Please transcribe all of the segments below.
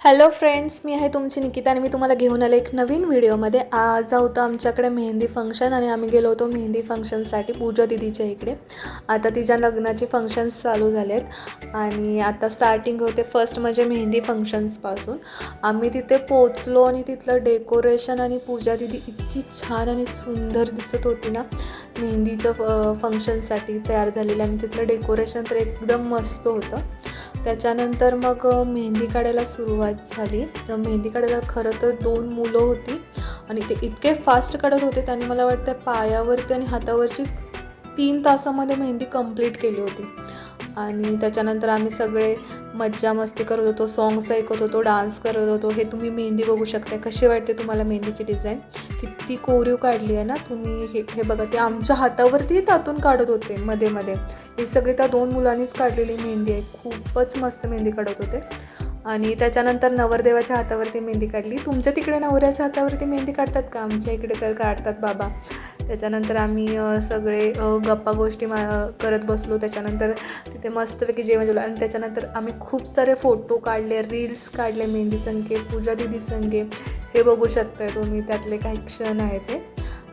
Hello friends, मी आहे तुमची निकिता आणि मी तुम्हाला घेऊन आले एक नवीन व्हिडिओमध्ये. आज होतं आमच्याकडे मेहंदी फंक्शन आणि आम्ही गेलो होतो मेहंदी फंक्शनसाठी पूजा दीदीच्या इकडे. आता तिच्या लग्नाचे फंक्शन्स चालू झाले आहेत आणि आता स्टार्टिंग होते फर्स्ट म्हणजे मेहंदी फंक्शन्सपासून. आम्ही तिथे पोचलो आणि तिथलं डेकोरेशन आणि पूजा दीदी इतकी छान आणि सुंदर दिसत होती ना, मेहंदीचं फंक्शनसाठी तयार झालेलं आणि तिथलं डेकोरेशन तर एकदम मस्त होतं. त्याच्यानंतर मग मेहंदी काढायला सुरुवात झाली. तर मेहंदी काढायला खरं तर 2 मुलं होती आणि ते इतके फास्ट काढत होते. त्यांनी मला वाटतं पायावरती आणि हातावरची 3 तासामध्ये मेहंदी कंप्लीट केली होती. आणि त्याच्यानंतर आम्ही सगळे मज्जा मस्ती करत होतो, सॉंग्स ऐकत होतो, डान्स करत होतो. हे तुम्ही मेहंदी बघू शकता. कशी वाटते तुम्हाला मेहंदीची डिझाईन? किती कोरीव काढली आहे ना तुम्ही. हे बघा, ते आमच्या हातावरती तातून काढत होते मध्ये मध्ये. ही सगळी त्या 2 मुलांनीच काढलेली मेहंदी आहे. खूपच मस्त मेहंदी काढत होते. आणि त्याच्यानंतर नवरदेवाच्या हातावरती मेहंदी काढली. तुमच्या तिकडे नवऱ्याच्या हातावरती मेहंदी काढतात का? आमच्या इकडे तर काढतात बाबा. त्याच्यानंतर आम्ही सगळे गप्पा गोष्टी करत बसलो. त्याच्यानंतर तिथे मस्तपैकी जेवण जेवलं आणि त्याच्यानंतर आम्ही खूप सारे फोटो काढले, रील्स काढले मेहंदी संगे, पूजा दीदी संगे. हे बघू शकताय तुम्ही, त्यातले काही क्षण आहेत ते.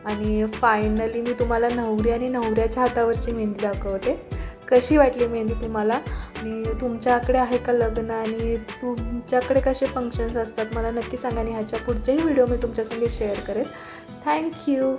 आणि फायनली मी तुम्हाला नवरी आणि नवऱ्याच्या हातावरची मेहंदी दाखवते. कशी वाटली मेहंदी तुम्हाला? आणि तुमच्याकडे आहे का लग्न आणि तुमच्याकडे कसे फंक्शन्स असतात मला नक्की सांगा आणि ह्याच्या पुढचेही व्हिडिओ मी तुमच्यासंगे शेअर करेन. थँक्यू.